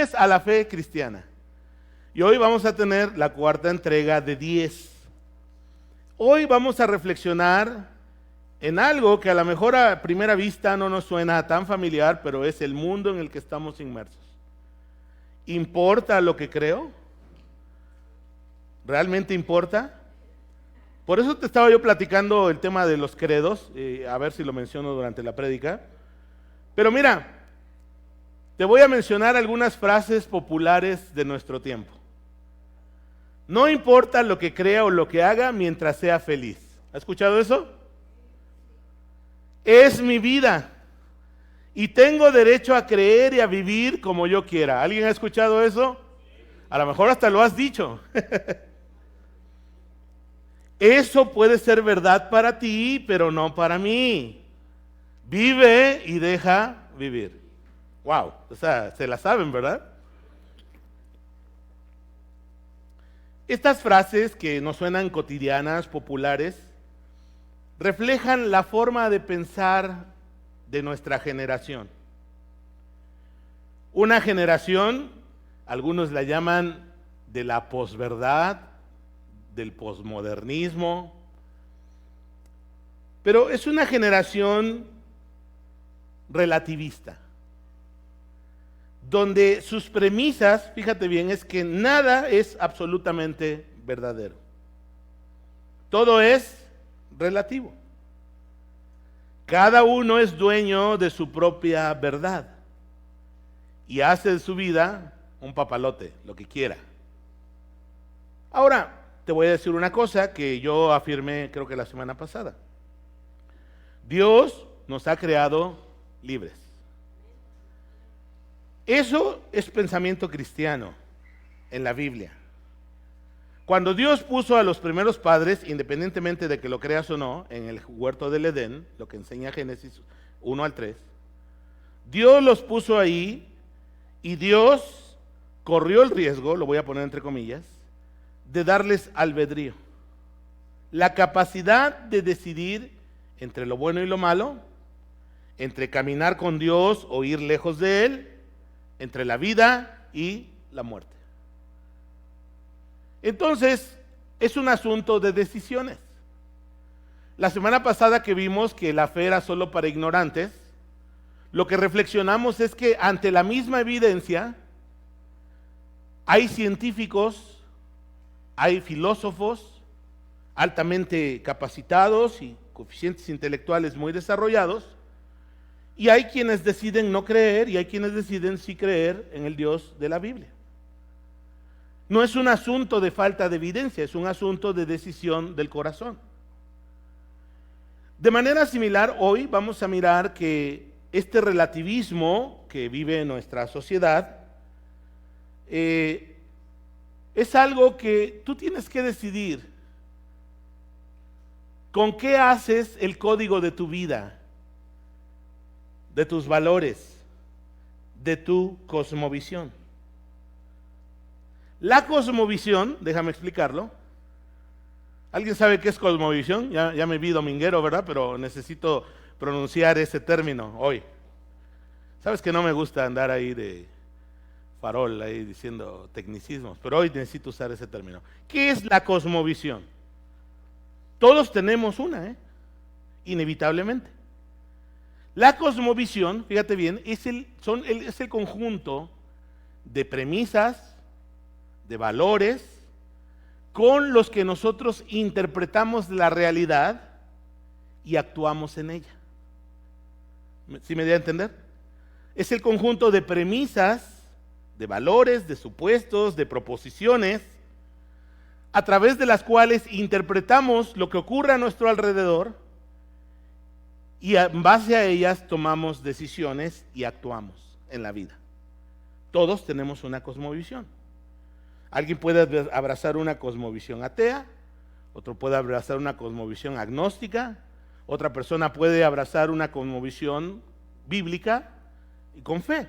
Lecciones a la fe cristiana. Y hoy vamos a tener la cuarta entrega de 10. Hoy vamos a reflexionar en algo que a lo mejor a primera vista no nos suena tan familiar, pero es el mundo en el que estamos inmersos. ¿Importa lo que creo? ¿Realmente importa? Por eso te estaba yo platicando el tema de los credos, a ver si lo menciono durante la prédica. Pero mira, te voy a mencionar algunas frases populares de nuestro tiempo. No importa lo que crea o lo que haga mientras sea feliz. ¿Has escuchado eso? Es mi vida y tengo derecho a creer y a vivir como yo quiera. ¿Alguien ha escuchado eso? A lo mejor hasta lo has dicho. Eso puede ser verdad para ti, pero no para mí. Vive y deja vivir. Wow, o sea, se la saben, ¿verdad? Estas frases que nos suenan cotidianas, populares, reflejan la forma de pensar de nuestra generación. Una generación, algunos la llaman de la posverdad, del posmodernismo, pero es una generación relativista, donde sus premisas, fíjate bien, es que nada es absolutamente verdadero. Todo es relativo. Cada uno es dueño de su propia verdad y hace de su vida un papalote, lo que quiera. Ahora, te voy a decir una cosa que yo afirmé creo que la semana pasada. Dios nos ha creado libres. Eso es pensamiento cristiano en la Biblia. Cuando Dios puso a los primeros padres, independientemente de que lo creas o no, en el huerto del Edén, lo que enseña Génesis 1 al 3, Dios los puso ahí y Dios corrió el riesgo, lo voy a poner entre comillas, de darles albedrío. La capacidad de decidir entre lo bueno y lo malo, entre caminar con Dios o ir lejos de Él, entre la vida y la muerte. Entonces, es un asunto de decisiones. La semana pasada que vimos que la fe era solo para ignorantes, lo que reflexionamos es que ante la misma evidencia, hay científicos, hay filósofos altamente capacitados y coeficientes intelectuales muy desarrollados, y hay quienes deciden no creer y hay quienes deciden sí creer en el Dios de la Biblia. No es un asunto de falta de evidencia, es un asunto de decisión del corazón. De manera similar, hoy vamos a mirar que este relativismo que vive nuestra sociedad es algo que tú tienes que decidir. ¿Con qué haces el código de tu vida, de tus valores, de tu cosmovisión? La cosmovisión, déjame explicarlo. ¿Alguien sabe qué es cosmovisión? Ya me vi dominguero, ¿verdad? Pero necesito pronunciar ese término hoy. Sabes que no me gusta andar ahí de farol, ahí diciendo tecnicismos, pero hoy necesito usar ese término. ¿Qué es la cosmovisión? Todos tenemos una, inevitablemente. La cosmovisión, fíjate bien, es el conjunto de premisas, de valores, con los que nosotros interpretamos la realidad y actuamos en ella. ¿Sí me da a entender? Es el conjunto de premisas, de valores, de supuestos, de proposiciones, a través de las cuales interpretamos lo que ocurre a nuestro alrededor y en base a ellas tomamos decisiones y actuamos en la vida. Todos tenemos una cosmovisión. Alguien puede abrazar una cosmovisión atea, otro puede abrazar una cosmovisión agnóstica, otra persona puede abrazar una cosmovisión bíblica y con fe.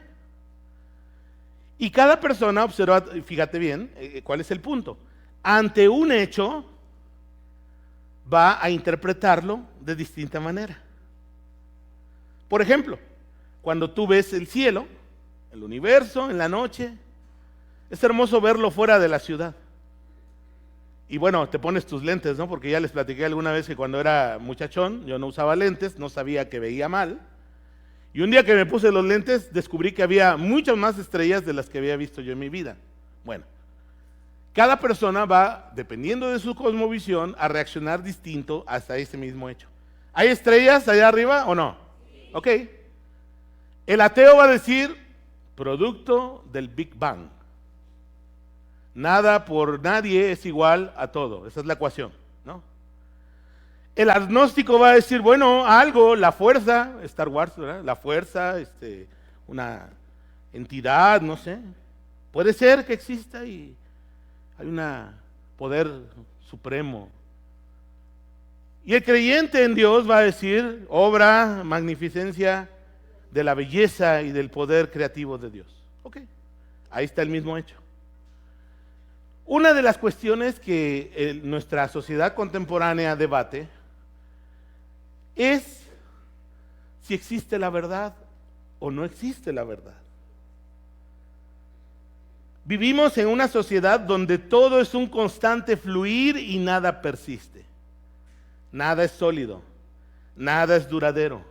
Y cada persona observa, fíjate bien, cuál es el punto. Ante un hecho, va a interpretarlo de distinta manera. Por ejemplo, cuando tú ves el cielo, el universo en la noche, Es hermoso verlo fuera de la ciudad. Y bueno, te pones tus lentes, ¿no? Porque ya les platiqué alguna vez que cuando era muchachón, yo no usaba lentes, no sabía que veía mal. Y un día que me puse los lentes, descubrí que había muchas más estrellas de las que había visto yo en mi vida. Bueno, cada persona va, dependiendo de su cosmovisión, a reaccionar distinto hasta ese mismo hecho. ¿Hay estrellas allá arriba o no? Sí. Ok. El ateo va a decir, producto del Big Bang. Nada por nadie es igual a todo. Esa es la ecuación, ¿no? El agnóstico va a decir, bueno, algo, la fuerza, Star Wars, ¿verdad? La fuerza, una entidad, no sé. Puede ser que exista y hay un poder supremo. Y el creyente en Dios va a decir, obra, magnificencia de la belleza y del poder creativo de Dios. Ok, ahí está el mismo hecho. Una de las cuestiones que nuestra sociedad contemporánea debate es si existe la verdad o no existe la verdad. Vivimos en una sociedad donde todo es un constante fluir y nada persiste. Nada es sólido, nada es duradero.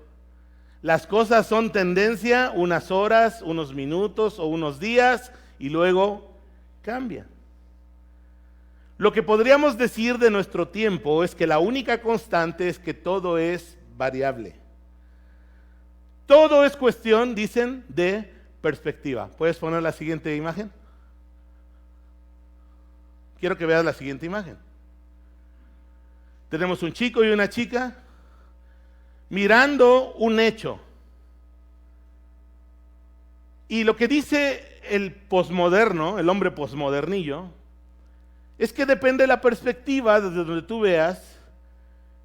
Las cosas son tendencia unas horas, unos minutos o unos días y luego cambian. Lo que podríamos decir de nuestro tiempo es que la única constante es que todo es variable. Todo es cuestión, dicen, de perspectiva. ¿Puedes poner la siguiente imagen? Quiero que veas la siguiente imagen. Tenemos un chico y una chica mirando un hecho. Y lo que dice el posmoderno, el hombre posmodernillo, es que depende de la perspectiva desde donde tú veas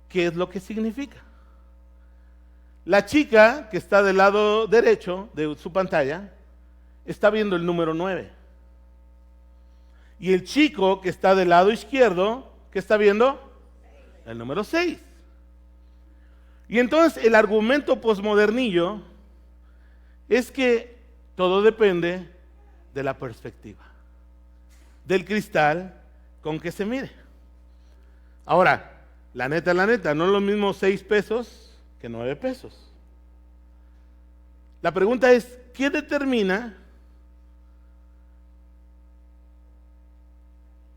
qué es lo que significa. La chica que está del lado derecho de su pantalla está viendo el número 9. Y el chico que está del lado izquierdo, ¿qué está viendo? El número 6. Y entonces el argumento posmodernillo es que todo depende de la perspectiva, del cristal con que se mire. Ahora, la neta, no es lo mismo 6 pesos que 9 pesos. La pregunta es, ¿qué determina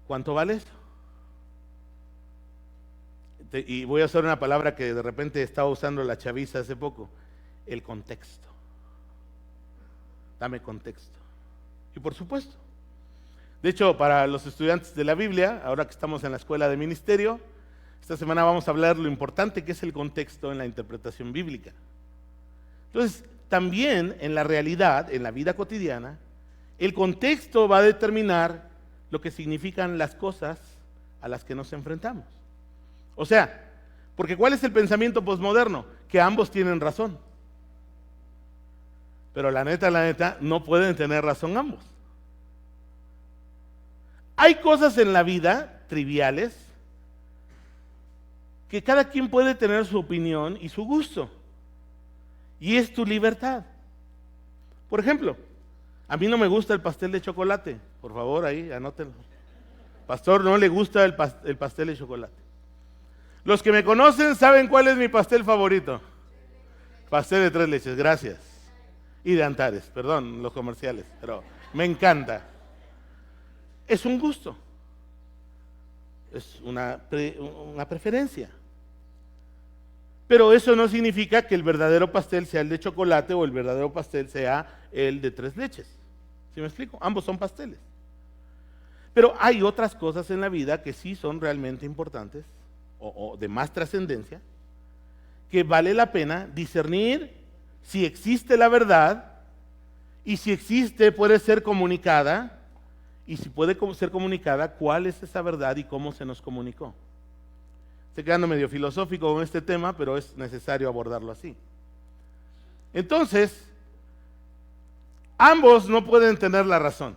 cuánto vale eso? Y voy a usar una palabra que de repente estaba usando la chaviza hace poco, el contexto. Dame contexto. Y por supuesto, de hecho, para los estudiantes de la Biblia, ahora que estamos en la escuela de ministerio, esta semana vamos a hablar lo importante que es el contexto en la interpretación bíblica. Entonces, también en la realidad, en la vida cotidiana, el contexto va a determinar lo que significan las cosas a las que nos enfrentamos. O sea, porque ¿cuál es el pensamiento posmoderno? Que ambos tienen razón. Pero la neta, no pueden tener razón ambos. Hay cosas en la vida triviales que cada quien puede tener su opinión y su gusto. Y es tu libertad. Por ejemplo, a mí no me gusta el pastel de chocolate. Por favor, ahí, anótenlo. Pastor, no le gusta el pastel de chocolate. Los que me conocen saben cuál es mi pastel favorito. Pastel de 3 leches, gracias. Y de Antares, perdón, los comerciales, pero me encanta. Es un gusto. Es una preferencia. Pero eso no significa que el verdadero pastel sea el de chocolate o el verdadero pastel sea el de 3 leches. ¿Sí me explico? Ambos son pasteles. Pero hay otras cosas en la vida que sí son realmente importantes o de más trascendencia, que vale la pena discernir si existe la verdad y si existe puede ser comunicada y si puede ser comunicada cuál es esa verdad y cómo se nos comunicó. Estoy quedando medio filosófico con este tema, pero es necesario abordarlo así. Entonces, ambos no pueden tener la razón.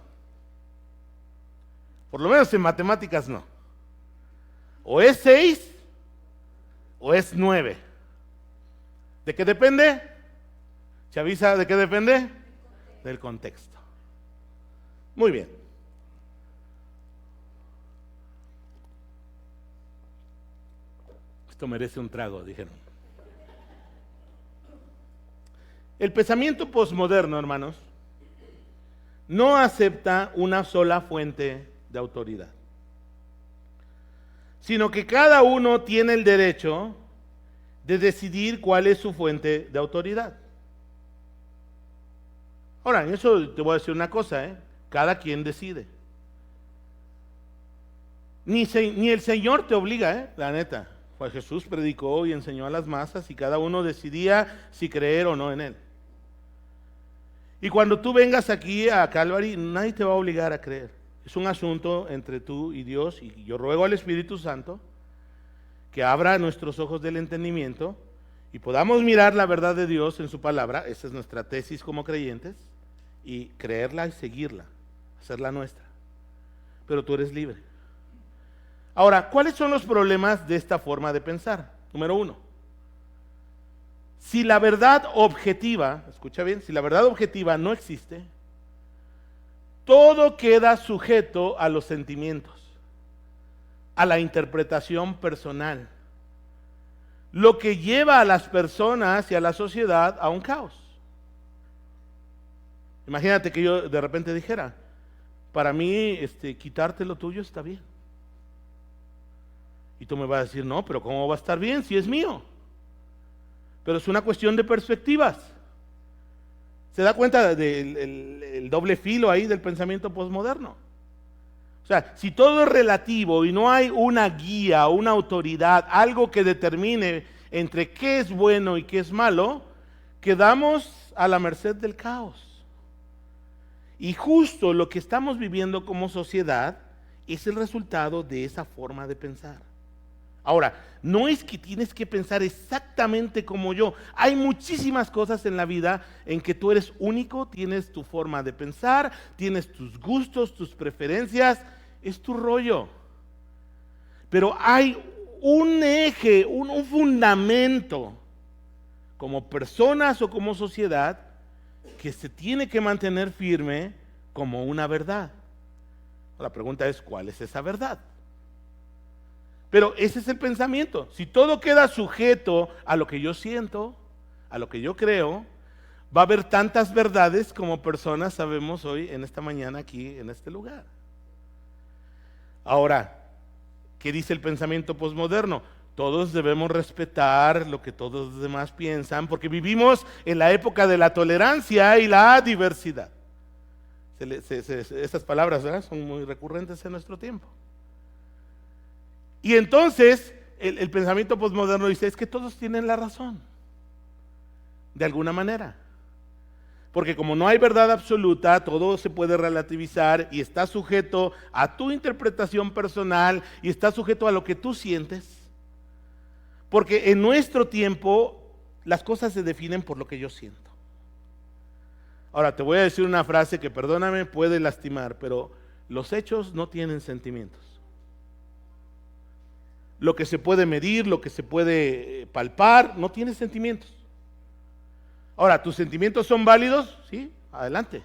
Por lo menos en matemáticas no. O es 6 o es 9. ¿De qué depende? Chavisa, ¿de qué depende? Del contexto. Muy bien. Esto merece un trago, dijeron. El pensamiento posmoderno, hermanos, no acepta una sola fuente de autoridad, sino que cada uno tiene el derecho de decidir cuál es su fuente de autoridad. Ahora, en eso te voy a decir una cosa, cada quien decide. Ni el Señor te obliga, la neta. Pues Jesús predicó y enseñó a las masas y cada uno decidía si creer o no en Él. Y cuando tú vengas aquí a Calvary, nadie te va a obligar a creer. Es un asunto entre tú y Dios, y yo ruego al Espíritu Santo que abra nuestros ojos del entendimiento y podamos mirar la verdad de Dios en su palabra. Esa es nuestra tesis como creyentes, y creerla y seguirla, hacerla nuestra. Pero tú eres libre. Ahora, ¿cuáles son los problemas de esta forma de pensar? Número 1. Si la verdad objetiva, escucha bien, si la verdad objetiva no existe, todo queda sujeto a los sentimientos, a la interpretación personal, lo que lleva a las personas y a la sociedad a un caos. Imagínate que yo de repente dijera, para mí quitarte lo tuyo está bien. Y tú me vas a decir, no, pero ¿cómo va a estar bien si es mío? Pero es una cuestión de perspectivas. ¿Se da cuenta del doble filo ahí del pensamiento posmoderno? O sea, si todo es relativo y no hay una guía, una autoridad, algo que determine entre qué es bueno y qué es malo, quedamos a la merced del caos. Y justo lo que estamos viviendo como sociedad es el resultado de esa forma de pensar. Ahora, no es que tienes que pensar exactamente como yo. Hay muchísimas cosas en la vida en que tú eres único, tienes tu forma de pensar, tienes tus gustos, tus preferencias, es tu rollo. Pero hay un eje, un fundamento, como personas o como sociedad, que se tiene que mantener firme como una verdad. La pregunta es, ¿cuál es esa verdad? Pero ese es el pensamiento. Si todo queda sujeto a lo que yo siento, a lo que yo creo, va a haber tantas verdades como personas sabemos hoy en esta mañana aquí en este lugar. Ahora, ¿qué dice el pensamiento posmoderno? Todos debemos respetar lo que todos los demás piensan, porque vivimos en la época de la tolerancia y la diversidad. Estas palabras, ¿verdad?, son muy recurrentes en nuestro tiempo. Y entonces el pensamiento posmoderno dice, es que todos tienen la razón, de alguna manera. Porque como no hay verdad absoluta, todo se puede relativizar y está sujeto a tu interpretación personal y está sujeto a lo que tú sientes. Porque en nuestro tiempo las cosas se definen por lo que yo siento. Ahora te voy a decir una frase que, perdóname, puede lastimar, pero los hechos no tienen sentimientos. Lo que se puede medir, lo que se puede palpar, no tiene sentimientos. Ahora, ¿tus sentimientos son válidos? Sí, adelante.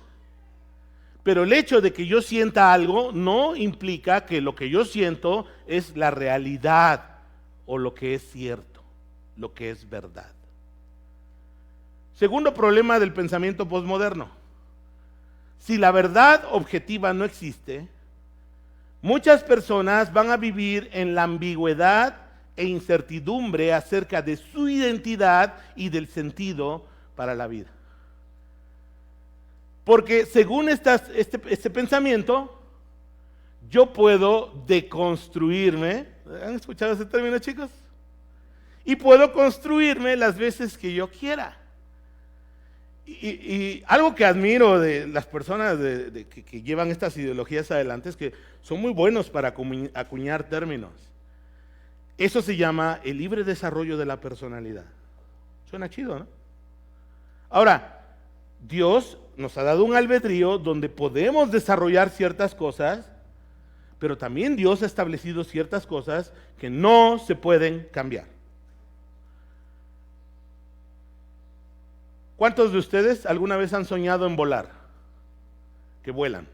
Pero el hecho de que yo sienta algo no implica que lo que yo siento es la realidad o lo que es cierto, lo que es verdad. Segundo problema del pensamiento posmoderno. Si la verdad objetiva no existe, muchas personas van a vivir en la ambigüedad e incertidumbre acerca de su identidad y del sentido para la vida. Porque según este pensamiento, yo puedo deconstruirme. ¿Han escuchado ese término, chicos? Y puedo construirme las veces que yo quiera. Y algo que admiro de las personas que llevan estas ideologías adelante es que son muy buenos para acuñar términos. Eso se llama el libre desarrollo de la personalidad. Suena chido, ¿no? Ahora, Dios nos ha dado un albedrío donde podemos desarrollar ciertas cosas, pero también Dios ha establecido ciertas cosas que no se pueden cambiar. ¿Cuántos de ustedes alguna vez han soñado en volar? Que vuelan.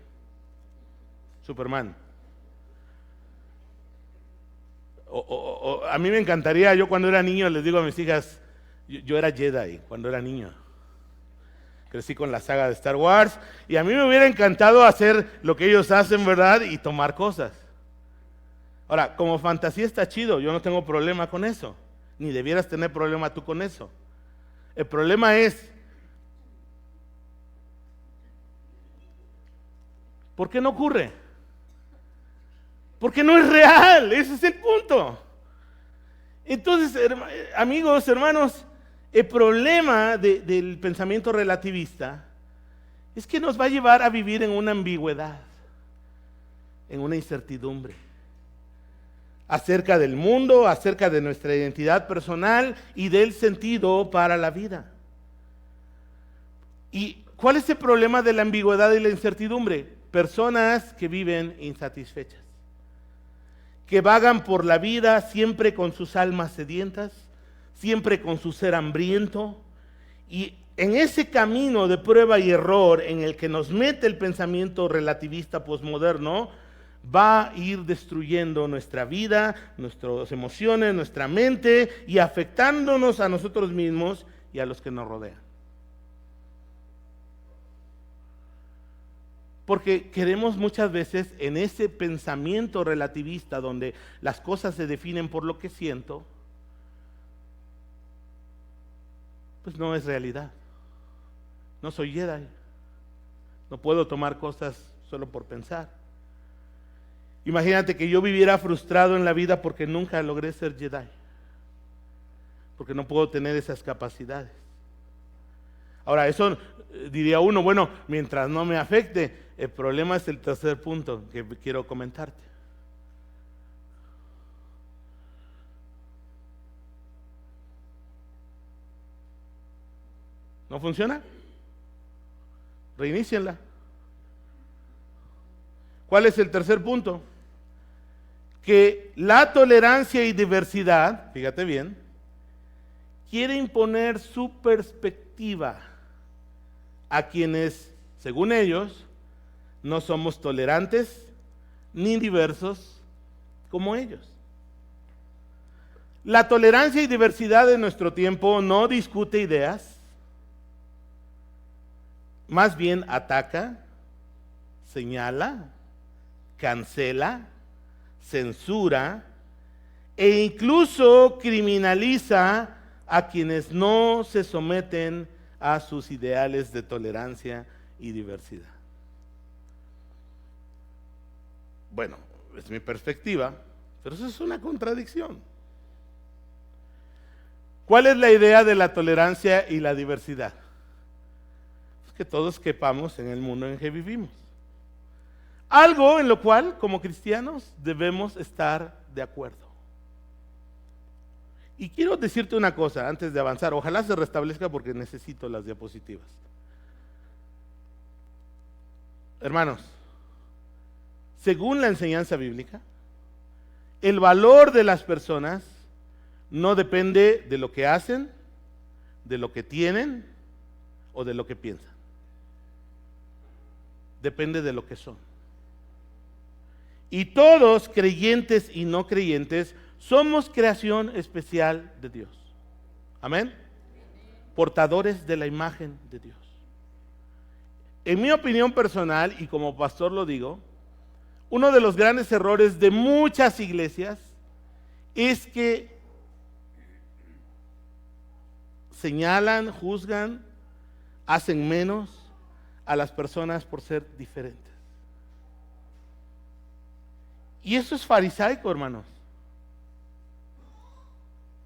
Superman. A mí me encantaría, yo cuando era niño les digo a mis hijas, yo era Jedi cuando era niño. Crecí con la saga de Star Wars y a mí me hubiera encantado hacer lo que ellos hacen, ¿verdad? Y tomar cosas. Ahora, como fantasía está chido, yo no tengo problema con eso. Ni debieras tener problema tú con eso. El problema es, ¿por qué no ocurre? Porque no es real, ese es el punto. Entonces, amigos, hermanos, el problema del pensamiento relativista es que nos va a llevar a vivir en una ambigüedad, en una incertidumbre, acerca del mundo, acerca de nuestra identidad personal y del sentido para la vida. ¿Y cuál es el problema de la ambigüedad y la incertidumbre? Personas que viven insatisfechas, que vagan por la vida siempre con sus almas sedientas, siempre con su ser hambriento, y en ese camino de prueba y error en el que nos mete el pensamiento relativista posmoderno, va a ir destruyendo nuestra vida, nuestras emociones, nuestra mente y afectándonos a nosotros mismos y a los que nos rodean. Porque queremos muchas veces en ese pensamiento relativista donde las cosas se definen por lo que siento, pues no es realidad. No soy Jedi. No puedo tomar cosas solo por pensar. Imagínate que yo viviera frustrado en la vida porque nunca logré ser Jedi. Porque no puedo tener esas capacidades. Ahora, eso diría uno, bueno, mientras no me afecte. El problema es el tercer punto que quiero comentarte. ¿No funciona? Reinícienla. ¿Cuál es el tercer punto? Que la tolerancia y diversidad, fíjate bien, quiere imponer su perspectiva a quienes, según ellos, no somos tolerantes ni diversos como ellos. La tolerancia y diversidad de nuestro tiempo no discute ideas, más bien ataca, señala, cancela, censura e incluso criminaliza a quienes no se someten a sus ideales de tolerancia y diversidad. Bueno, es mi perspectiva, pero eso es una contradicción. ¿Cuál es la idea de la tolerancia y la diversidad? Pues que todos quepamos en el mundo en que vivimos. Algo en lo cual, como cristianos, debemos estar de acuerdo. Y quiero decirte una cosa antes de avanzar. Ojalá se restablezca porque necesito las diapositivas. Hermanos, según la enseñanza bíblica, el valor de las personas no depende de lo que hacen, de lo que tienen o de lo que piensan. Depende de lo que son. Y todos, creyentes y no creyentes, somos creación especial de Dios. Amén. Portadores de la imagen de Dios. En mi opinión personal, y como pastor lo digo, uno de los grandes errores de muchas iglesias es que señalan, juzgan, hacen menos a las personas por ser diferentes. Y eso es farisaico, hermanos.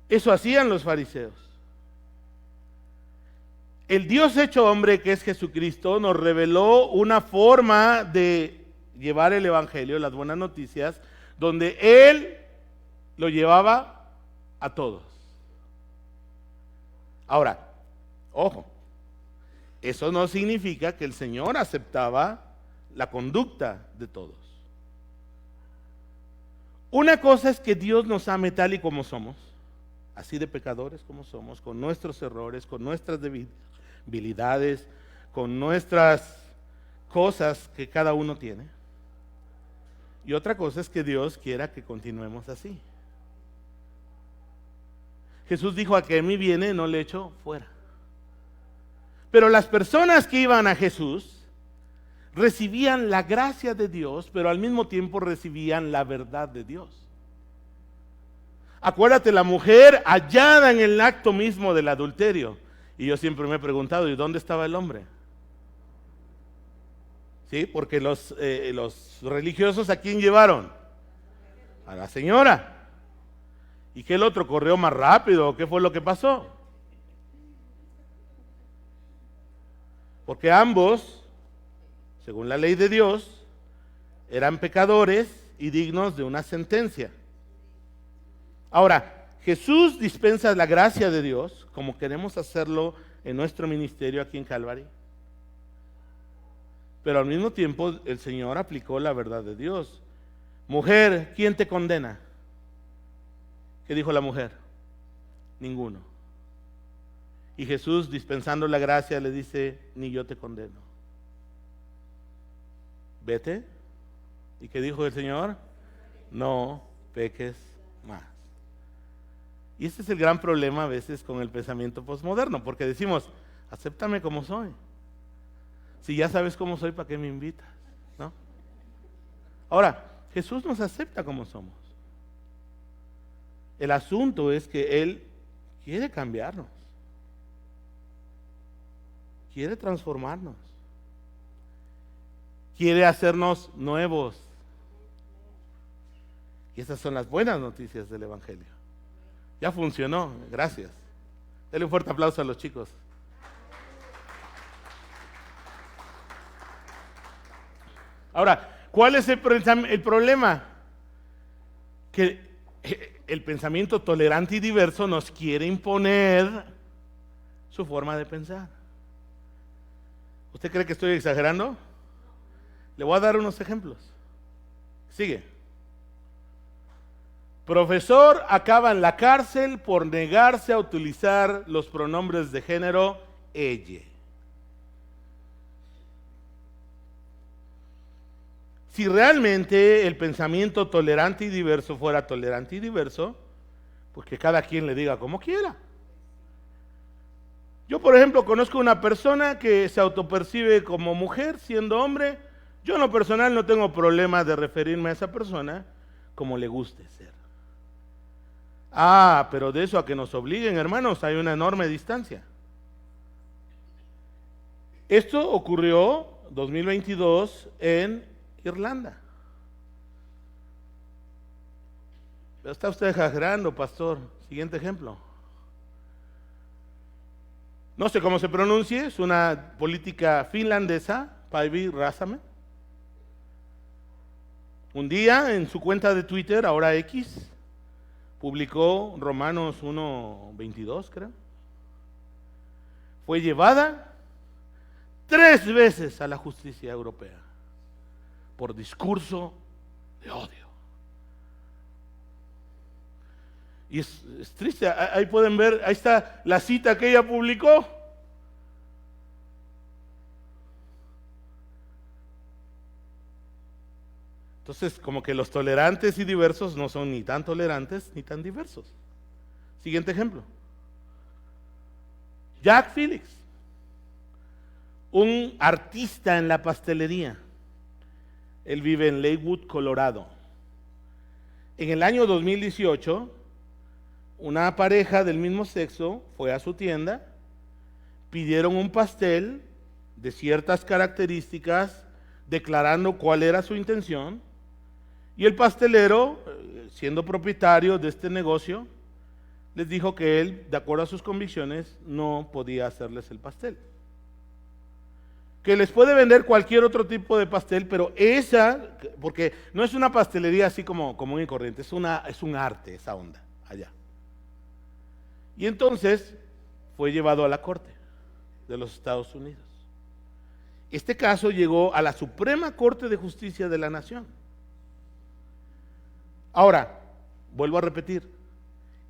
Eso hacían los fariseos. El Dios hecho hombre, que es Jesucristo, nos reveló una forma de llevar el evangelio, las buenas noticias, donde Él lo llevaba a todos. Ahora, ojo, eso no significa que el Señor aceptaba la conducta de todos. Una cosa es que Dios nos ame tal y como somos, así de pecadores como somos, con nuestros errores, con nuestras debilidades, con nuestras cosas que cada uno tiene. Y otra cosa es que Dios quiera que continuemos así. Jesús dijo: a que a mí viene, no le echo fuera. Pero las personas que iban a Jesús recibían la gracia de Dios, pero al mismo tiempo recibían la verdad de Dios. Acuérdate, la mujer hallada en el acto mismo del adulterio. Y yo siempre me he preguntado: ¿y dónde estaba el hombre? ¿Sí? Porque los religiosos, ¿a quién llevaron? A la señora. ¿Y que el otro corrió más rápido? ¿Qué fue lo que pasó? Porque ambos, según la ley de Dios, eran pecadores y dignos de una sentencia. Ahora, Jesús dispensa la gracia de Dios, como queremos hacerlo en nuestro ministerio aquí en Calvary. Pero al mismo tiempo el Señor aplicó la verdad de Dios. Mujer, ¿quién te condena? ¿Qué dijo la mujer? Ninguno. Y Jesús, dispensando la gracia, le dice: ni yo te condeno. Vete. ¿Y qué dijo el Señor? No peques más. Y este es el gran problema a veces con el pensamiento posmoderno, porque decimos: acéptame como soy. Si ya sabes cómo soy, ¿para qué me invitas? ¿No? Ahora, Jesús nos acepta como somos. El asunto es que Él quiere cambiarnos, quiere transformarnos, quiere hacernos nuevos. Y esas son las buenas noticias del Evangelio. Ya funcionó, gracias. Denle un fuerte aplauso a los chicos. Ahora, ¿cuál es el problema? Que el pensamiento tolerante y diverso nos quiere imponer su forma de pensar. ¿Usted cree que estoy exagerando? Le voy a dar unos ejemplos. Sigue. Profesor acaba en la cárcel por negarse a utilizar los pronombres de género ella. Si realmente el pensamiento tolerante y diverso fuera tolerante y diverso, pues que cada quien le diga como quiera. Yo, por ejemplo, conozco una persona que se autopercibe como mujer siendo hombre. Yo en lo personal no tengo problema de referirme a esa persona como le guste ser. Pero de eso a que nos obliguen, hermanos, hay una enorme distancia. Esto ocurrió 2022 en Irlanda. Pero está usted exagerando, pastor. Siguiente ejemplo. No sé cómo se pronuncie, es una política finlandesa, Päivi Räsänen. Un día en su cuenta de Twitter, ahora X, publicó Romanos 1:22, creo. Fue llevada 3 veces a la justicia europea por discurso de odio. Y es triste, ahí pueden ver, ahí está la cita que ella publicó. Entonces, como que los tolerantes y diversos no son ni tan tolerantes ni tan diversos. Siguiente ejemplo. Jack Phillips, un artista en la pastelería. Él vive en Lakewood, Colorado. En el año 2018, una pareja del mismo sexo fue a su tienda, pidieron un pastel de ciertas características, declarando cuál era su intención, y el pastelero, siendo propietario de este negocio, les dijo que él, de acuerdo a sus convicciones, no podía hacerles el pastel. Que les puede vender cualquier otro tipo de pastel, pero esa, porque no es una pastelería así como común y corriente, es un arte esa onda allá. Y entonces fue llevado a la corte de los Estados Unidos. Este caso llegó a la Suprema Corte de Justicia de la Nación. Ahora, vuelvo a repetir,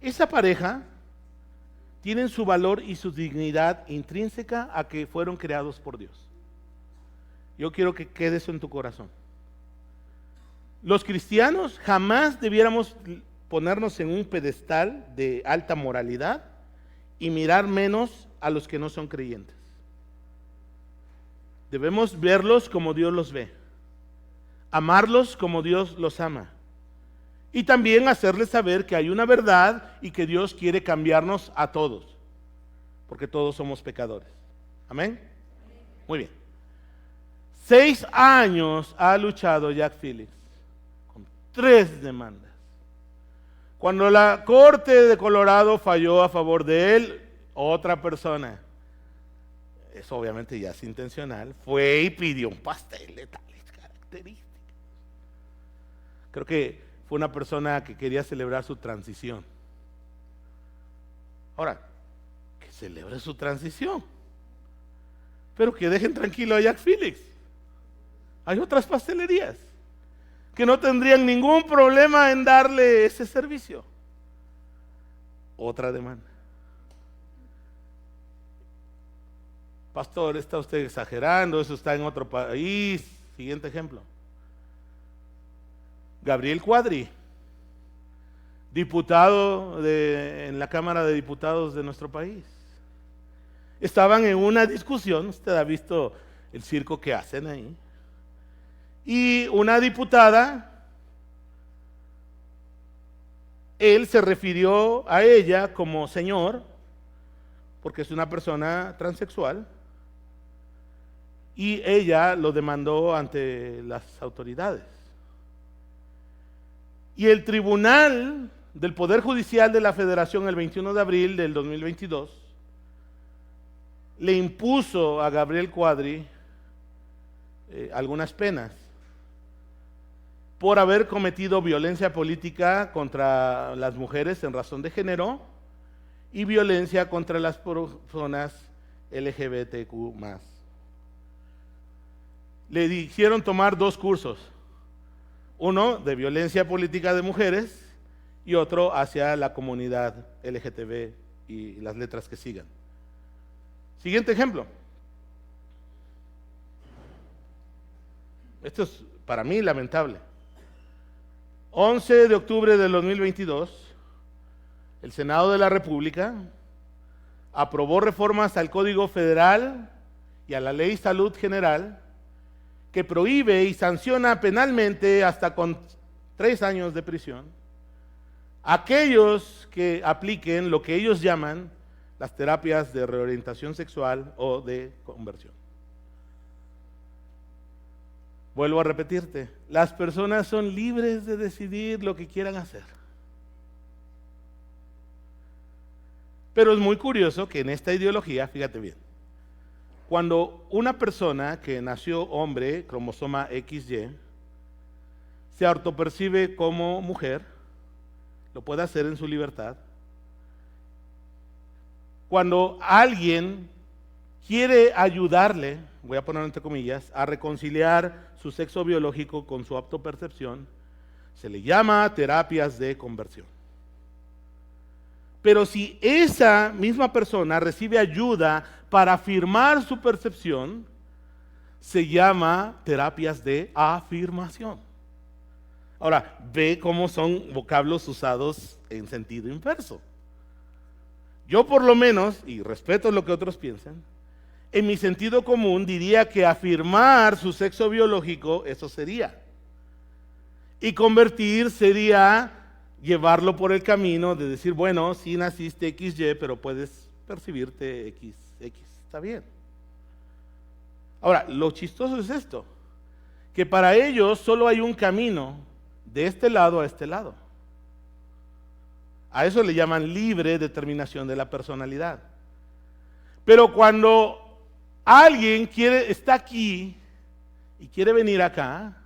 esa pareja tienen su valor y su dignidad intrínseca a que fueron creados por Dios. Yo quiero que quede eso en tu corazón. Los cristianos jamás debiéramos ponernos en un pedestal de alta moralidad y mirar menos a los que no son creyentes. Debemos verlos como Dios los ve, amarlos como Dios los ama, y también hacerles saber que hay una verdad y que Dios quiere cambiarnos a todos, porque todos somos pecadores. Amén. Muy bien. 6 años ha luchado Jack Phillips con 3 demandas. Cuando la Corte de Colorado falló a favor de él, otra persona, eso obviamente ya es intencional, fue y pidió un pastel de tales características. Creo que fue una persona que quería celebrar su transición. Ahora, que celebre su transición, pero que dejen tranquilo a Jack Phillips. Hay otras pastelerías que no tendrían ningún problema en darle ese servicio. Otra demanda. Pastor, está usted exagerando, eso está en otro país. Siguiente ejemplo. Gabriel Cuadri, diputado en la Cámara de Diputados de nuestro país. Estaban en una discusión, usted ha visto el circo que hacen ahí, y una diputada, él se refirió a ella como señor, porque es una persona transexual, y ella lo demandó ante las autoridades. Y el Tribunal del Poder Judicial de la Federación, el 21 de abril del 2022, le impuso a Gabriel Cuadri algunas penas por haber cometido violencia política contra las mujeres en razón de género y violencia contra las personas LGBTQ+. Le hicieron tomar 2 cursos, uno de violencia política de mujeres y otro hacia la comunidad LGTB y las letras que sigan. Siguiente ejemplo. Esto es para mí lamentable. 11 de octubre del 2022, el Senado de la República aprobó reformas al Código Federal y a la Ley Salud General que prohíbe y sanciona penalmente hasta con 3 años de prisión a aquellos que apliquen lo que ellos llaman las terapias de reorientación sexual o de conversión. Vuelvo a repetirte, las personas son libres de decidir lo que quieran hacer. Pero es muy curioso que en esta ideología, fíjate bien, cuando una persona que nació hombre, cromosoma XY, se autopercibe como mujer, lo puede hacer en su libertad. Cuando alguien quiere ayudarle, voy a poner entre comillas, a reconciliar su sexo biológico con su autopercepción, se le llama terapias de conversión. Pero si esa misma persona recibe ayuda para afirmar su percepción, se llama terapias de afirmación. Ahora, ve cómo son vocablos usados en sentido inverso. Yo por lo menos, y respeto lo que otros piensan, en mi sentido común diría que afirmar su sexo biológico, eso sería. Y convertir sería llevarlo por el camino de decir, bueno, sí naciste XY, pero puedes percibirte XX, está bien. Ahora, lo chistoso es esto, que para ellos solo hay un camino de este lado a este lado. A eso le llaman libre determinación de la personalidad. Pero cuando alguien está aquí y quiere venir acá,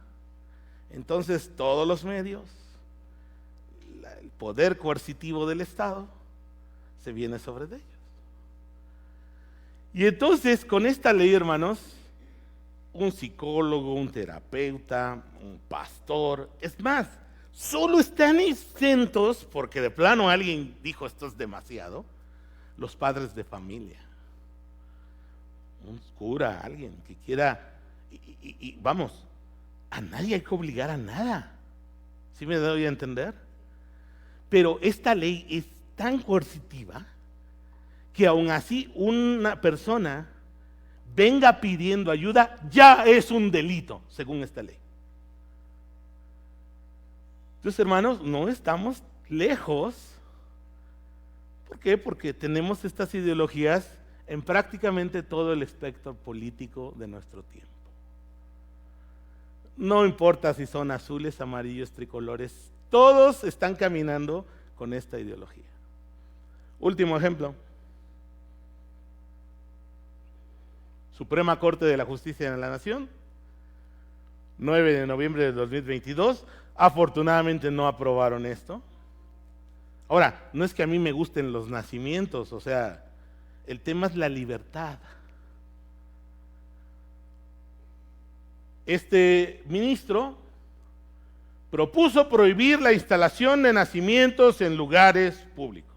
entonces todos los medios, el poder coercitivo del Estado, se viene sobre ellos. Y entonces con esta ley, hermanos, un psicólogo, un terapeuta, un pastor, es más, solo están exentos, porque de plano alguien dijo esto es demasiado, los padres de familia. Un cura, alguien que quiera, y vamos, a nadie hay que obligar a nada. ¿Sí me doy a entender? Pero esta ley es tan coercitiva que aún así una persona venga pidiendo ayuda ya es un delito, según esta ley. Entonces, hermanos, no estamos lejos. ¿Por qué? Porque tenemos estas ideologías en prácticamente todo el espectro político de nuestro tiempo. No importa si son azules, amarillos, tricolores, todos están caminando con esta ideología. Último ejemplo. Suprema Corte de la Justicia de la Nación, 9 de noviembre de 2022. Afortunadamente no aprobaron esto. Ahora, no es que a mí me gusten los nacimientos, o sea, el tema es la libertad. Este ministro propuso prohibir la instalación de nacimientos en lugares públicos.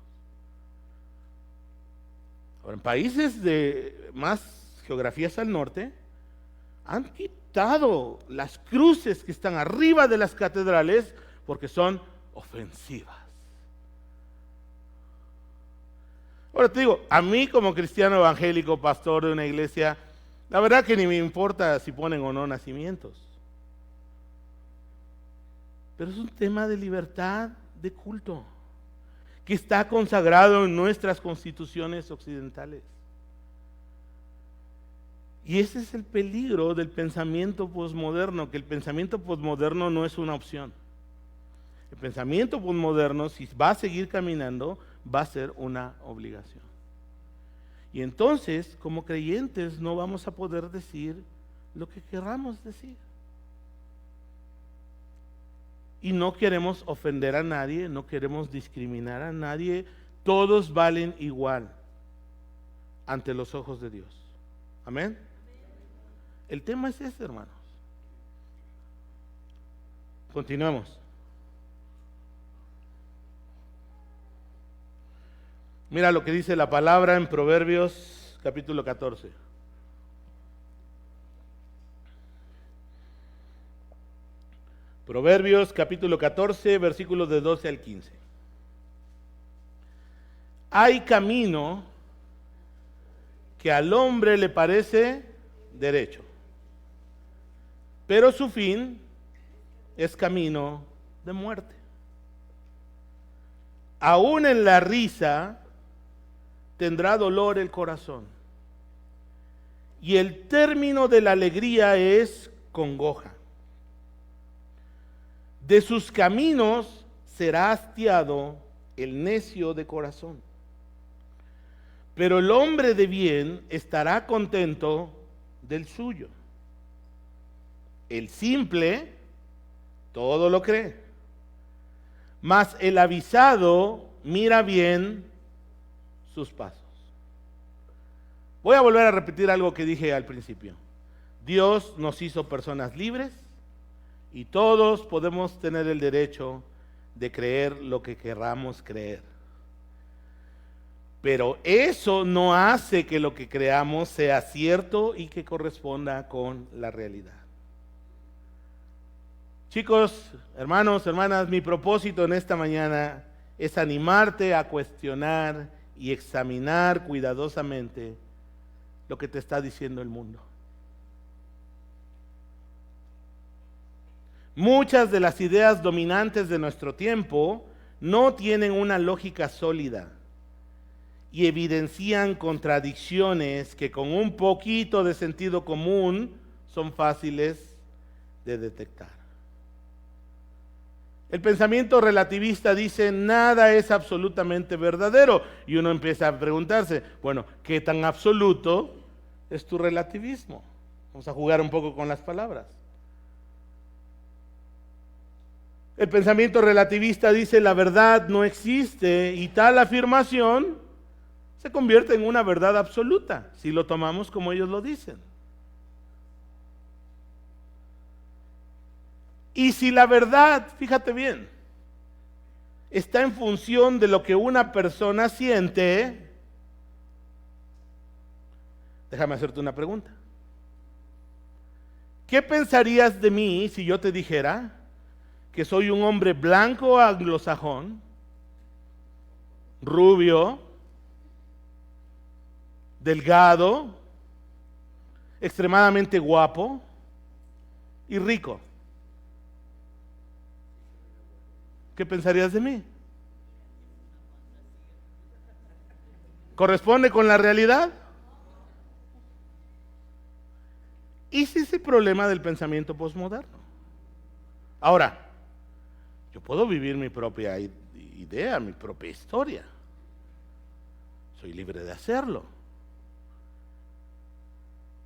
Ahora, en países de más geografías al norte, han quitado las cruces que están arriba de las catedrales porque son ofensivas. Ahora te digo, a mí como cristiano evangélico, pastor de una iglesia, la verdad que ni me importa si ponen o no nacimientos. Pero es un tema de libertad de culto que está consagrado en nuestras constituciones occidentales. Y ese es el peligro del pensamiento posmoderno, que el pensamiento posmoderno no es una opción. El pensamiento posmoderno, si va a seguir caminando, va a ser una obligación. Y entonces, como creyentes, no vamos a poder decir lo que queramos decir. Y no queremos ofender a nadie, no queremos discriminar a nadie. Todos valen igual ante los ojos de Dios. Amén. El tema es ese, hermanos. Continuemos. Mira lo que dice la palabra en Proverbios capítulo 14. Proverbios capítulo 14, versículos de 12 al 15. Hay camino que al hombre le parece derecho, pero su fin es camino de muerte. Aún en la risa tendrá dolor el corazón, y el término de la alegría es congoja. De sus caminos será hastiado el necio de corazón, pero el hombre de bien estará contento del suyo. El simple todo lo cree, mas el avisado mira bien sus pasos. Voy a volver a repetir algo que dije al principio. Dios nos hizo personas libres y todos podemos tener el derecho de creer lo que queramos creer. Pero eso no hace que lo que creamos sea cierto y que corresponda con la realidad. Chicos, hermanos, hermanas, mi propósito en esta mañana es animarte a cuestionar y examinar cuidadosamente lo que te está diciendo el mundo. Muchas de las ideas dominantes de nuestro tiempo no tienen una lógica sólida y evidencian contradicciones que con un poquito de sentido común son fáciles de detectar. El pensamiento relativista dice nada es absolutamente verdadero y uno empieza a preguntarse, bueno, ¿qué tan absoluto es tu relativismo? Vamos a jugar un poco con las palabras. El pensamiento relativista dice la verdad no existe y tal afirmación se convierte en una verdad absoluta si lo tomamos como ellos lo dicen. Y si la verdad, fíjate bien, está en función de lo que una persona siente, déjame hacerte una pregunta. ¿Qué pensarías de mí si yo te dijera que soy un hombre blanco anglosajón, rubio, delgado, extremadamente guapo y rico. ¿Qué pensarías de mí? ¿Corresponde con la realidad? Ese es el problema del pensamiento posmoderno. Ahora, yo puedo vivir mi propia idea, mi propia historia. Soy libre de hacerlo.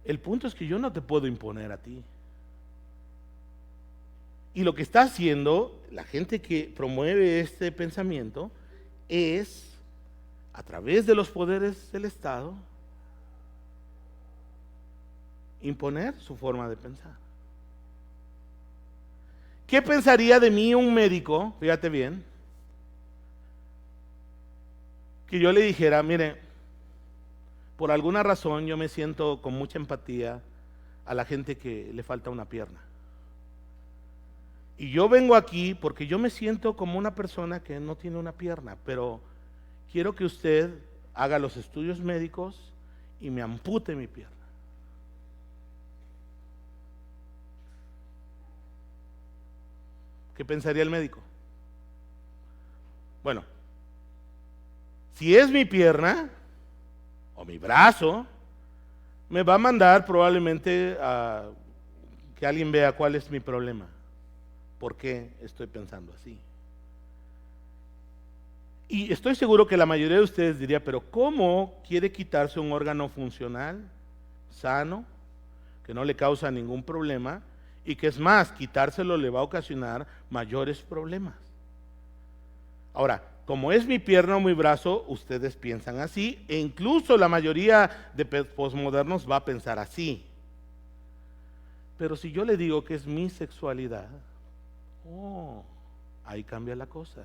El punto es que yo no te puedo imponer a ti. Y lo que está haciendo la gente que promueve este pensamiento es, a través de los poderes del Estado, imponer su forma de pensar. ¿Qué pensaría de mí un médico, fíjate bien, que yo le dijera, mire, por alguna razón yo me siento con mucha empatía a la gente que le falta una pierna? Y yo vengo aquí porque yo me siento como una persona que no tiene una pierna, pero quiero que usted haga los estudios médicos y me ampute mi pierna. ¿Qué pensaría el médico? Bueno, si es mi pierna o mi brazo, me va a mandar probablemente a que alguien vea cuál es mi problema. ¿Por qué estoy pensando así? Y estoy seguro que la mayoría de ustedes diría, pero ¿cómo quiere quitarse un órgano funcional, sano, que no le causa ningún problema y que es más, quitárselo le va a ocasionar mayores problemas? Ahora, como es mi pierna o mi brazo, ustedes piensan así, e incluso la mayoría de posmodernos va a pensar así. Pero si yo le digo que es mi sexualidad, ahí cambia la cosa.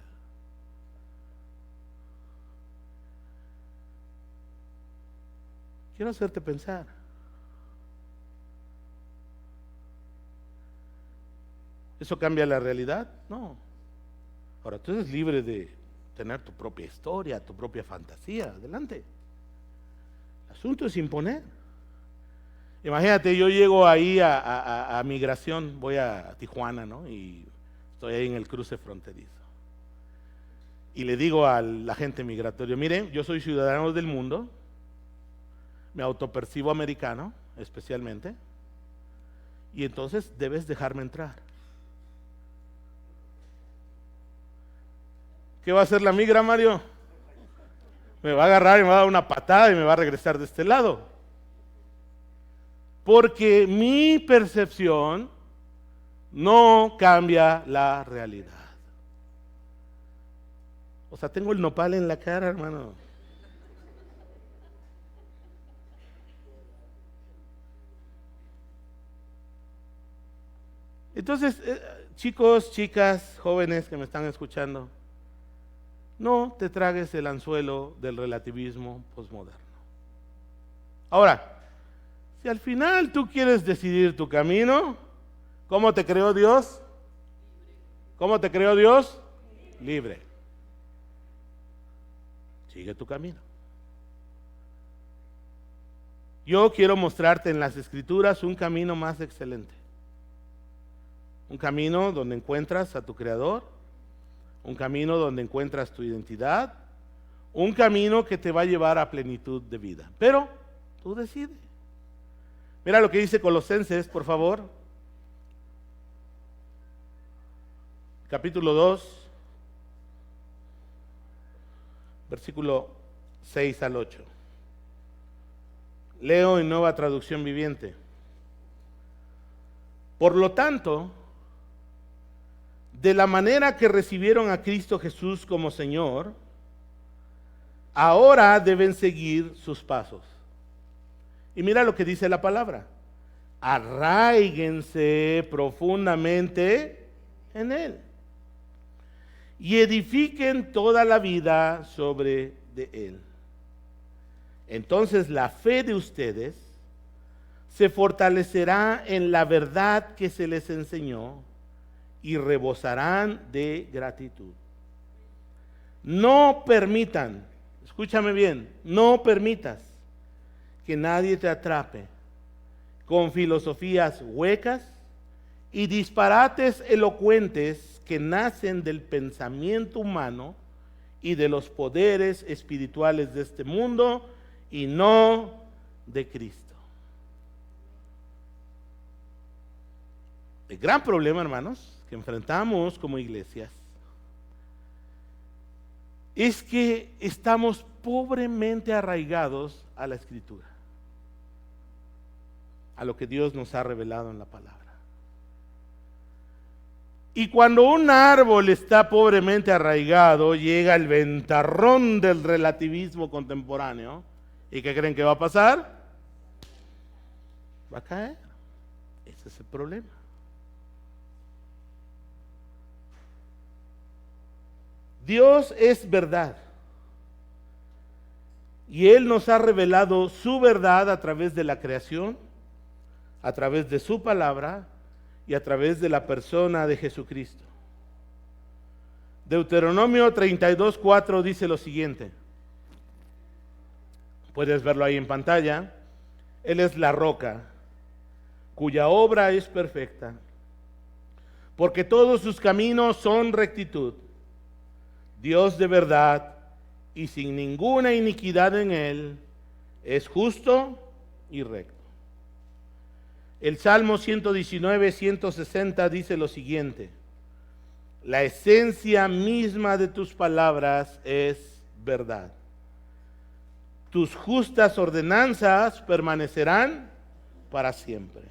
Quiero hacerte pensar. ¿Eso cambia la realidad? No. Ahora, tú eres libre de tener tu propia historia, tu propia fantasía. Adelante. El asunto es imponer. Imagínate, yo llego ahí a migración, voy a Tijuana, ¿no? Y estoy ahí en el cruce fronterizo. Y le digo al agente migratorio, miren, yo soy ciudadano del mundo, me autopercibo americano, especialmente, y entonces debes dejarme entrar. ¿Qué va a hacer la migra, Mario? Me va a agarrar y me va a dar una patada y me va a regresar de este lado. Porque mi percepción no cambia la realidad. O sea, tengo el nopal en la cara, hermano. Entonces, chicos, chicas, jóvenes que me están escuchando, no te tragues el anzuelo del relativismo posmoderno. Ahora, si al final tú quieres decidir tu camino, ¿cómo te creó Dios? ¿Cómo te creó Dios? Libre. Sigue tu camino. Yo quiero mostrarte en las Escrituras un camino más excelente. Un camino donde encuentras a tu Creador, un camino donde encuentras tu identidad, un camino que te va a llevar a plenitud de vida. Pero tú decides. Mira lo que dice Colosenses, por favor. Capítulo 2, versículo 6 al 8. Leo en Nueva Traducción Viviente. Por lo tanto, de la manera que recibieron a Cristo Jesús como Señor, ahora deben seguir sus pasos. Y mira lo que dice la palabra: arraíguense profundamente en Él y edifiquen toda la vida sobre de Él. Entonces la fe de ustedes se fortalecerá en la verdad que se les enseñó y rebosarán de gratitud. No permitan, escúchame bien, no permitas que nadie te atrape con filosofías huecas y disparates elocuentes que nacen del pensamiento humano y de los poderes espirituales de este mundo y no de Cristo. El gran problema, hermanos, que enfrentamos como iglesias es que estamos pobremente arraigados a la Escritura, a lo que Dios nos ha revelado en la palabra. Y cuando un árbol está pobremente arraigado, llega el ventarrón del relativismo contemporáneo. ¿Y qué creen que va a pasar? Va a caer. Ese es el problema. Dios es verdad. Y Él nos ha revelado su verdad a través de la creación, a través de su palabra y a través de la persona de Jesucristo. Deuteronomio 32:4 dice lo siguiente. Puedes verlo ahí en pantalla. Él es la roca, cuya obra es perfecta, porque todos sus caminos son rectitud. Dios de verdad y sin ninguna iniquidad en él, es justo y recto. El Salmo 119, 160 dice lo siguiente: la esencia misma de tus palabras es verdad. Tus justas ordenanzas permanecerán para siempre.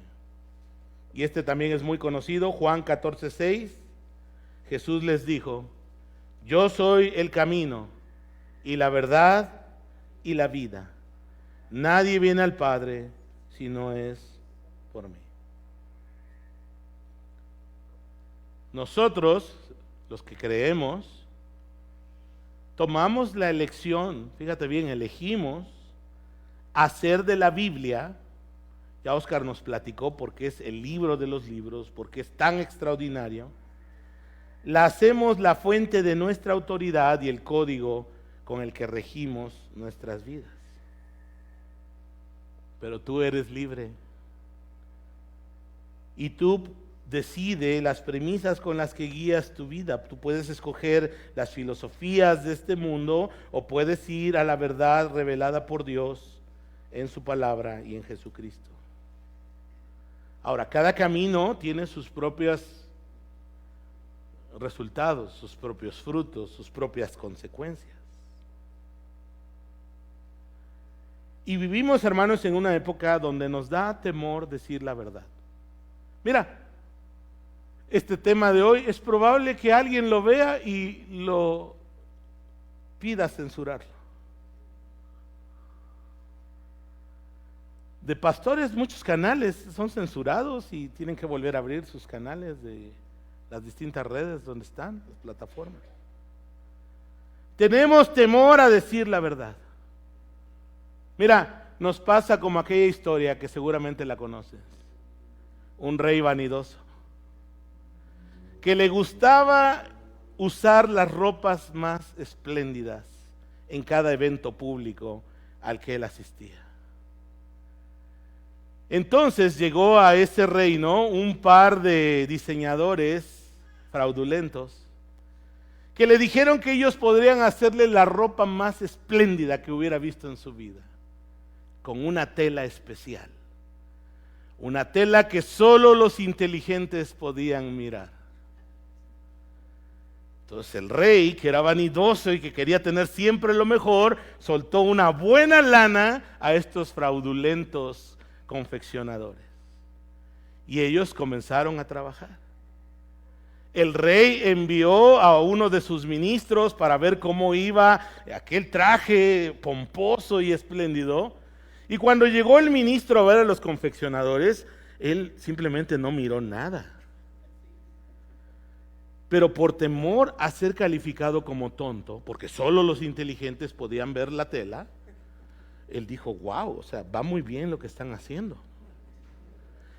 Y este también es muy conocido, Juan 14:6. Jesús les dijo: yo soy el camino y la verdad y la vida. Nadie viene al Padre si no es por mí. Nosotros, los que creemos, tomamos la elección, fíjate bien, elegimos hacer de la Biblia, ya Oscar nos platicó porque es el libro de los libros, porque es tan extraordinario, la hacemos la fuente de nuestra autoridad y el código con el que regimos nuestras vidas. Pero tú eres libre. Y tú decides las premisas con las que guías tu vida. Tú puedes escoger las filosofías de este mundo o puedes ir a la verdad revelada por Dios en su palabra y en Jesucristo. Ahora, cada camino tiene sus propios resultados, sus propios frutos, sus propias consecuencias. Y vivimos, hermanos, en una época donde nos da temor decir la verdad. Mira, este tema de hoy es probable que alguien lo vea y lo pida censurarlo. De pastores, muchos canales son censurados y tienen que volver a abrir sus canales de las distintas redes donde están, las plataformas. Tenemos temor a decir la verdad. Mira, nos pasa como aquella historia que seguramente la conoces. Un rey vanidoso que le gustaba usar las ropas más espléndidas en cada evento público al que él asistía. Entonces llegó a ese reino un par de diseñadores fraudulentos que le dijeron que ellos podrían hacerle la ropa más espléndida que hubiera visto en su vida, con una tela especial, una tela que solo los inteligentes podían mirar. Entonces el rey, que era vanidoso y que quería tener siempre lo mejor, soltó una buena lana a estos fraudulentos confeccionadores. Y ellos comenzaron a trabajar. El rey envió a uno de sus ministros para ver cómo iba aquel traje pomposo y espléndido. Y cuando llegó el ministro a ver a los confeccionadores, él simplemente no miró nada. Pero por temor a ser calificado como tonto, porque solo los inteligentes podían ver la tela, él dijo: wow, o sea, va muy bien lo que están haciendo.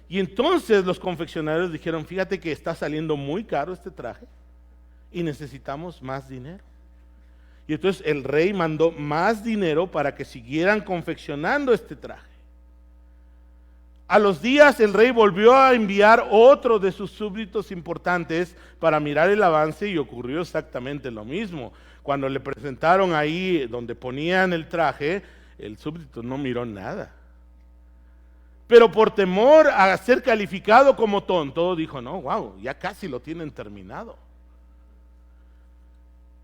Y entonces los confeccionarios dijeron: fíjate que está saliendo muy caro este traje y necesitamos más dinero. Y entonces el rey mandó más dinero para que siguieran confeccionando este traje. A los días el rey volvió a enviar otro de sus súbditos importantes para mirar el avance y ocurrió exactamente lo mismo. Cuando le presentaron ahí donde ponían el traje, el súbdito no miró nada. Pero por temor a ser calificado como tonto, dijo, no, wow, ya casi lo tienen terminado.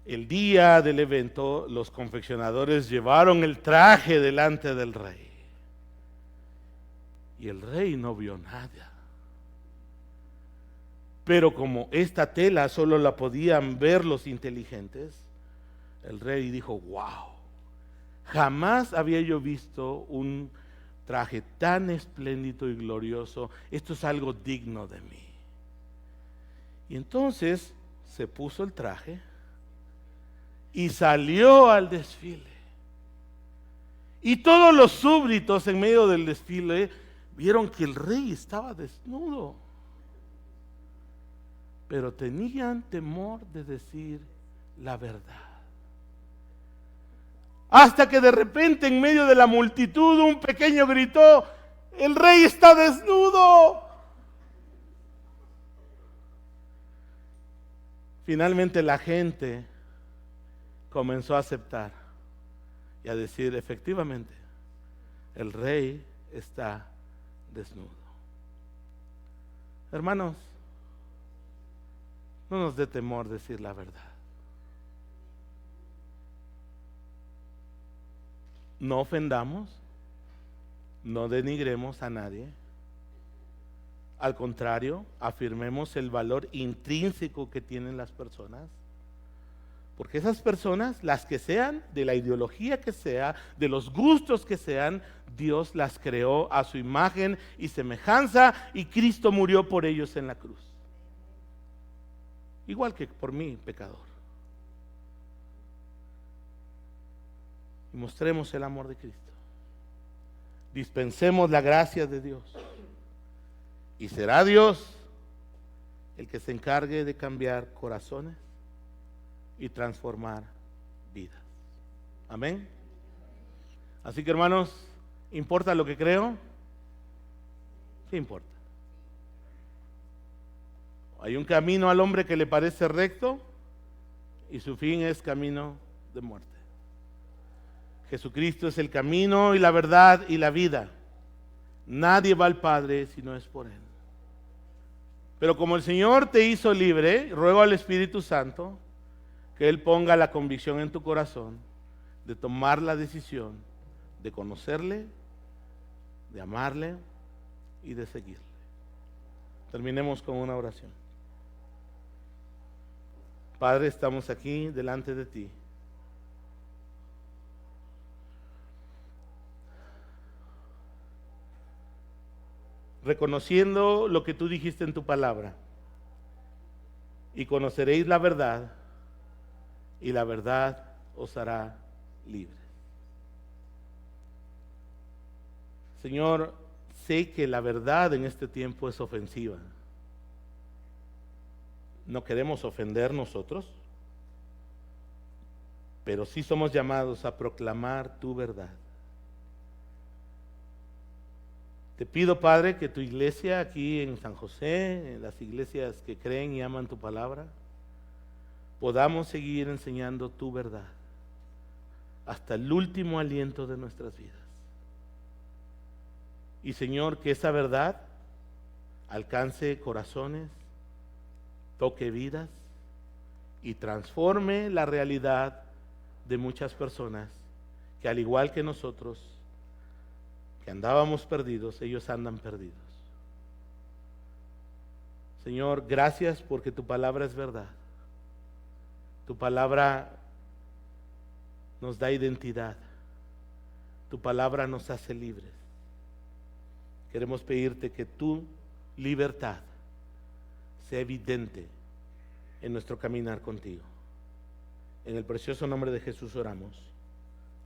El día del evento, los confeccionadores llevaron el traje delante del rey. Y el rey no vio nada. Pero como esta tela solo la podían ver los inteligentes, el rey dijo, wow, jamás había yo visto un traje tan espléndido y glorioso. Esto es algo digno de mí. Y entonces se puso el traje y salió al desfile. Y todos los súbditos en medio del desfile vieron que el rey estaba desnudo, pero tenían temor de decir la verdad. Hasta que de repente en medio de la multitud un pequeño gritó, el rey está desnudo. Finalmente la gente comenzó a aceptar y a decir, efectivamente, el rey está desnudo. Hermanos, no nos dé temor decir la verdad. No ofendamos, no denigremos a nadie. Al contrario, afirmemos el valor intrínseco que tienen las personas. Porque esas personas, las que sean, de la ideología que sea, de los gustos que sean, Dios las creó a su imagen y semejanza y Cristo murió por ellos en la cruz. Igual que por mí, pecador. Y mostremos el amor de Cristo. Dispensemos la gracia de Dios. Y será Dios el que se encargue de cambiar corazones y transformar vidas. Amén. Así que hermanos, ¿importa lo que creo? Sí importa. Hay un camino al hombre que le parece recto y su fin es camino de muerte. Jesucristo es el camino y la verdad y la vida. Nadie va al Padre si no es por Él. Pero como el Señor te hizo libre, ruego al Espíritu Santo que Él ponga la convicción en tu corazón de tomar la decisión de conocerle, de amarle y de seguirle. Terminemos con una oración. Padre, estamos aquí delante de ti. Reconociendo lo que tú dijiste en tu palabra. Y conoceréis la verdad, y la verdad os hará libres. Señor, sé que la verdad en este tiempo es ofensiva. No queremos ofender nosotros, pero sí somos llamados a proclamar tu verdad. Te pido, Padre, que tu iglesia aquí en San José, en las iglesias que creen y aman tu palabra, podamos seguir enseñando tu verdad hasta el último aliento de nuestras vidas. Y Señor, que esa verdad alcance corazones, toque vidas y transforme la realidad de muchas personas que al igual que nosotros, que andábamos perdidos, ellos andan perdidos. Señor, gracias porque tu palabra es verdad. Tu palabra nos da identidad. Tu palabra nos hace libres. Queremos pedirte que tu libertad sea evidente en nuestro caminar contigo. En el precioso nombre de Jesús oramos.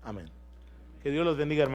Amén. Que Dios los bendiga, hermanos.